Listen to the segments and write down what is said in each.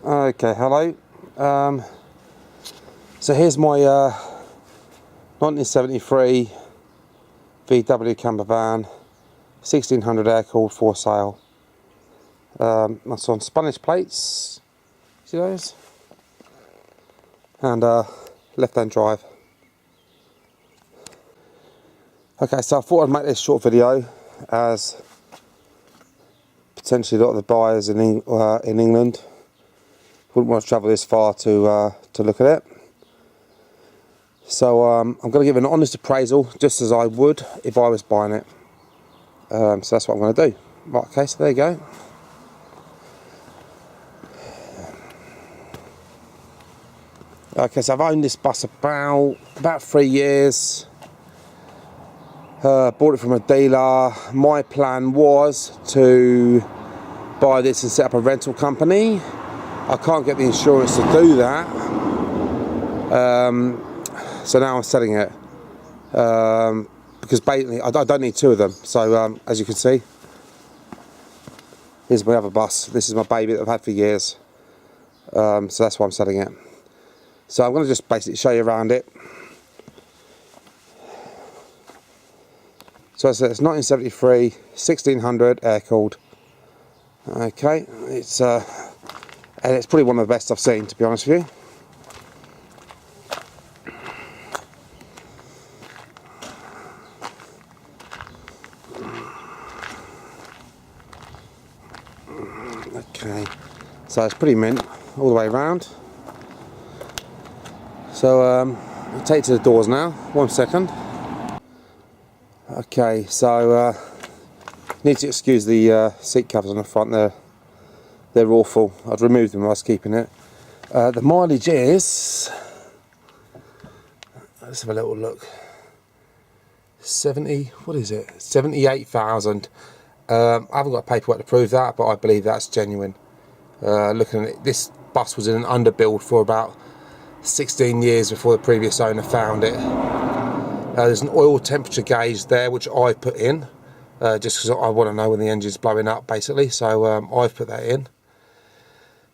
Okay, hello. So here's my 1973 VW camper van, 1600 air cooled, for sale. That's on Spanish plates. See those? And left-hand drive. Okay, so I thought I'd make this short video, as potentially a lot of the buyers in England wouldn't want to travel this far to look at it. So I'm going to give an honest appraisal, just as I would if I was buying it. So that's what I'm going to do. Right, okay, so there you go. Okay, so I've owned this bus about 3 years. Bought it from a dealer. My plan was to buy this and set up a rental company. I can't get the insurance to do that, so now I'm selling it, because basically I don't need two of them. So as you can see, here's my other bus. This is my baby that I've had for years, so that's why I'm selling it. So I'm going to just basically show you around it. So it's 1973, 1600 air cooled. Okay, and it's probably one of the best I've seen, to be honest with you. Okay, so it's pretty mint all the way around. So I'll take it to the doors now. 1 second. Okay, so need to excuse the seat covers on the front there. They're awful. I'd removed them when I was keeping it. The mileage is, let's have a little look. 78,000. I haven't got paperwork to prove that, but I believe that's genuine. Looking at it, this bus was in an underbuild for about 16 years before the previous owner found it. There's an oil temperature gauge there, which I put in, just because I want to know when the engine's blowing up, basically. So I've put that in.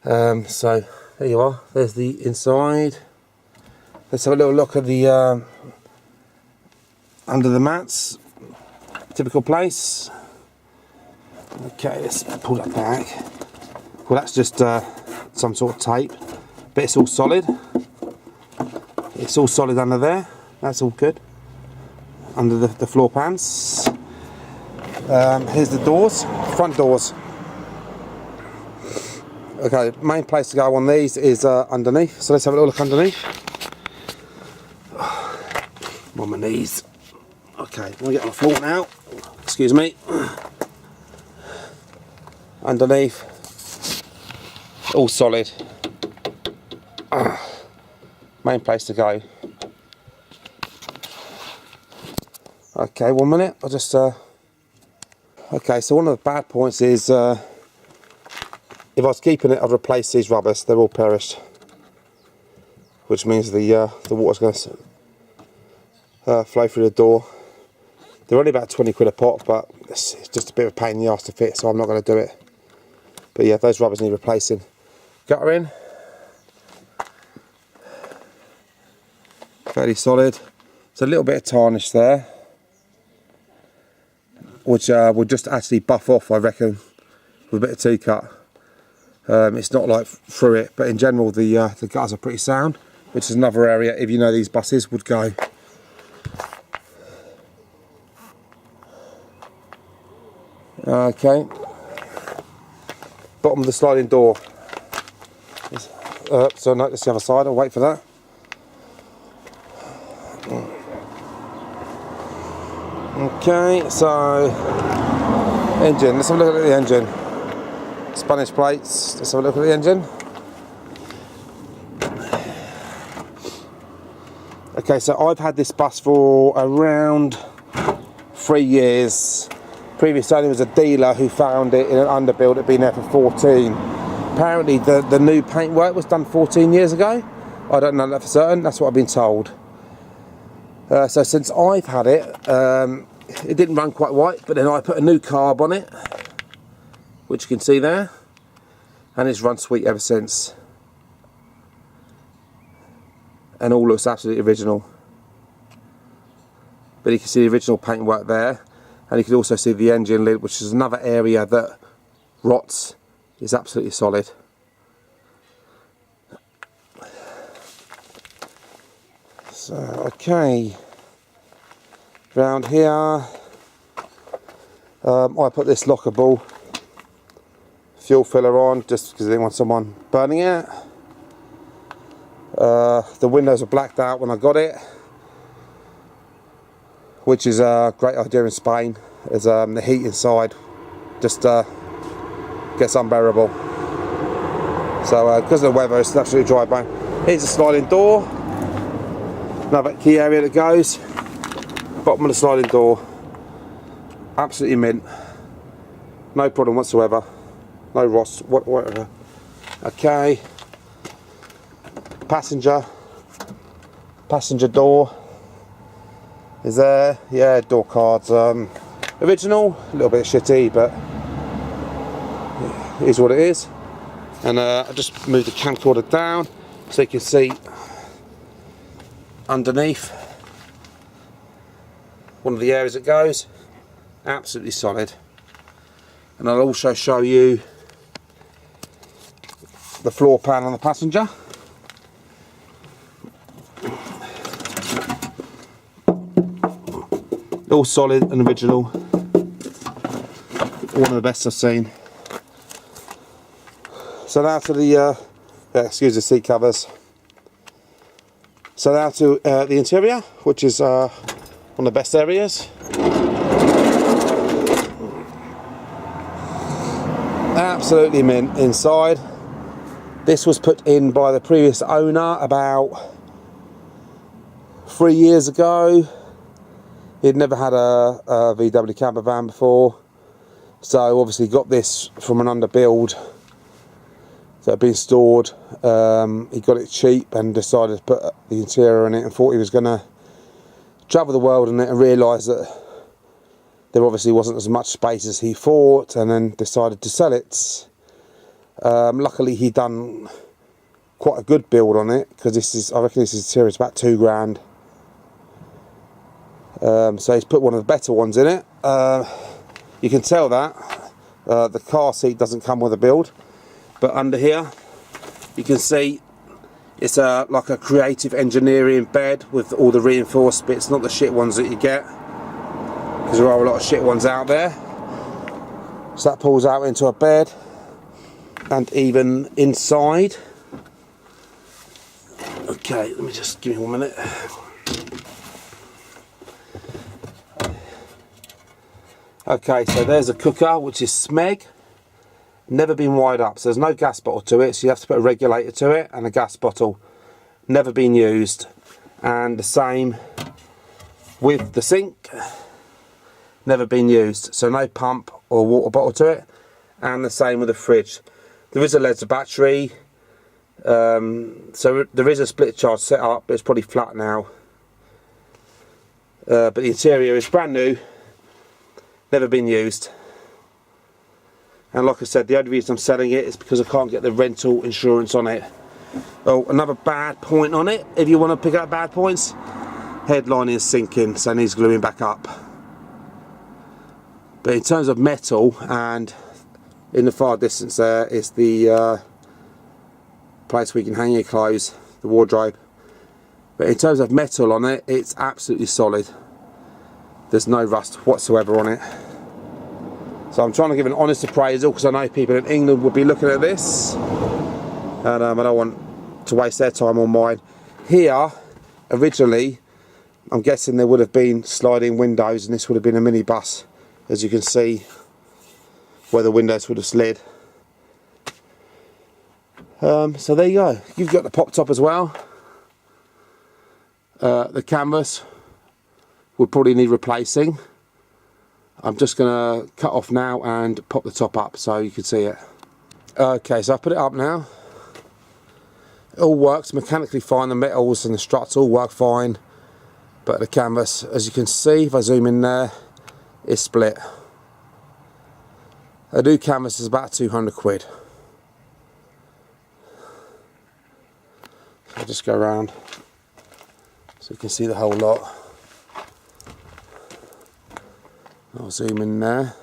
So there you are. There's the inside. Let's have a little look at the under the mats. Typical place. Okay, let's pull that back. Well, that's just some sort of tape, but it's all solid. It's all solid under there. That's all good. Under the floor pans. Here's the doors, front doors. Okay, main place to go on these is underneath. So let's have a little look underneath. I'm on my knees. Okay, I'm gonna get on the floor now. Excuse me. Underneath, all solid. Main place to go. Okay, 1 minute. I'll just. Okay, so one of the bad points is if I was keeping it, I'd replace these rubbers. They're all perished, which means the water's going to flow through the door. They're only about 20 quid a pop, but it's just a bit of a pain in the arse to fit, so I'm not going to do it. But yeah, those rubbers need replacing. Gutter in. Fairly solid. There's a little bit of tarnish there, which will just actually buff off, I reckon, with a bit of T-cut. It's not like through it, but in general the gutters are pretty sound, which is another area, if you know these buses, would go. Okay, bottom of the sliding door. So no, that's the other side. I'll wait for that. Okay, so engine. Let's have a look at the engine. Spanish plates. Let's have a look at the engine. Okay, so I've had this bus for around 3 years. Previous owner was a dealer who found it in an underbuild. It'd been there for 14. Apparently the new paintwork was done 14 years ago. I don't know that for certain. That's what I've been told. So since I've had it, it didn't run quite white, but then I put a new carb on it, which you can see there, and it's run sweet ever since. and all looks absolutely original. But you can see the original paintwork there, and you can also see the engine lid, which is another area that rots, is absolutely solid. So, okay, round here, I put this lockable fuel filler on just because I didn't want someone burning it. The windows were blacked out when I got it, which is a great idea in Spain, as the heat inside just gets unbearable. So because of the weather, it's absolutely dry bone. Here's a sliding door, another key area that goes, bottom of the sliding door, absolutely mint, no problem whatsoever, no rust, whatever. Okay, passenger door is there, yeah, door cards, original, a little bit shitty, but it is what it is. And I just moved the camcorder down so you can see underneath one of the areas it goes, absolutely solid. And I'll also show you the floor pan on the passenger. All solid and original, one of the best I've seen. So now to the, excuse the seat covers. So now to the interior, which is one of the best areas. Absolutely mint inside. This was put in by the previous owner about 3 years ago. He'd never had a VW camper van before, so obviously got this from an underbuild that had been stored. He got it cheap and decided to put the interior in it and thought he was going to travel the world in it, and realised that there obviously wasn't as much space as he thought, and then decided to sell it. Luckily he'd done quite a good build on it, because I reckon this interior is about £2 grand. So he's put one of the better ones in it. You can tell that the car seat doesn't come with a build, but under here you can see it's like a creative engineering bed with all the reinforced bits, not the shit ones that you get, because there are a lot of shit ones out there. So that pulls out into a bed, and even inside. Okay, let me just give me 1 minute. Okay, so there's a cooker, which is Smeg, never been wired up, so there's no gas bottle to it, so you have to put a regulator to it and a gas bottle, never been used. And the same with the sink, never been used, so no pump or water bottle to it. And the same with the fridge. There is a lead battery, so there is a split charge set up, but it's probably flat now. But the interior is brand new, never been used. And like I said, the only reason I'm selling it is because I can't get the rental insurance on it. Oh, another bad point on it, if you want to pick up bad points, headline is sinking, so it needs gluing back up. But in terms of metal, and in the far distance there is the place where you can hang your clothes, the wardrobe. But in terms of metal on it, it's absolutely solid. There's no rust whatsoever on it. So I'm trying to give an honest appraisal, because I know people in England would be looking at this, and I don't want to waste their time or mine. Here, originally, I'm guessing there would have been sliding windows, and this would have been a minibus, as you can see, where the windows would have slid. So there you go. You've got the pop top as well. The canvas would probably need replacing. I'm just going to cut off now and pop the top up so you can see it. Okay, so I've put it up now. It all works mechanically fine, the metals and the struts all work fine, but the canvas, as you can see, if I zoom in there, is split. A new canvas is about 200 quid. I'll just go around. So you can see the whole lot. I'll zoom in there.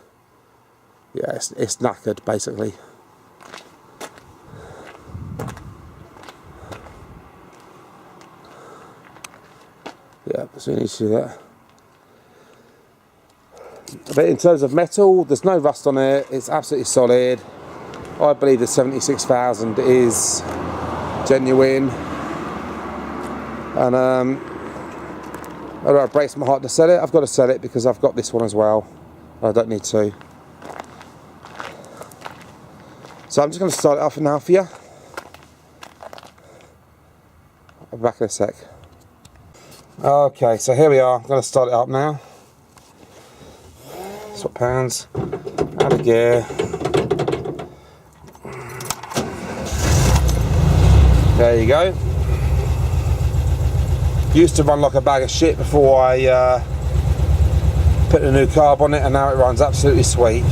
Yeah, it's knackered basically. Yeah, so you need to see that. But in terms of metal, there's no rust on it. It's absolutely solid. I believe the 76,000 is genuine. And I brace my heart to sell it. I've got to sell it because I've got this one as well. I don't need to. So I'm just going to start it off now for you. I'll be back in a sec. Okay, so here we are. I'm going to start it up now. Swap pounds, out of gear. There you go. Used to run like a bag of shit before I put the new carb on it, and now it runs absolutely sweet.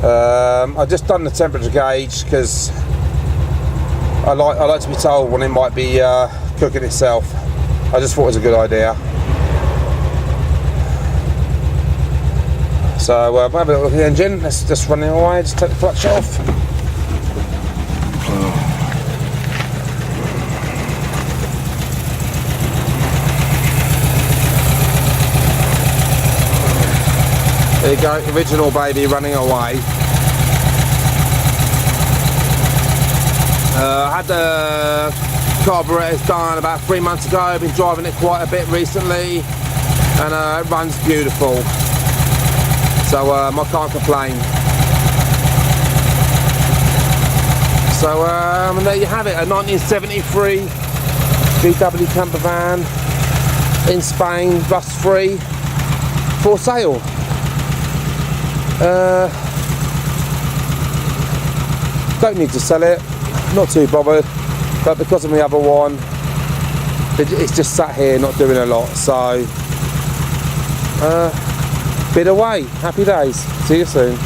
I've just done the temperature gauge because I like to be told when it might be cooking itself. I just thought it was a good idea. So we'll have a look at the engine. Let's just run it away, just take the clutch off. There you go, original baby running away. I had the carburetors done about 3 months ago. I've been driving it quite a bit recently, and it runs beautiful. So I can't complain. So there you have it, a 1973 VW camper van in Spain, rust free, for sale. Don't need to sell it, not too bothered, but because of the other one, it's just sat here not doing a lot. So bid away, happy days, see you soon.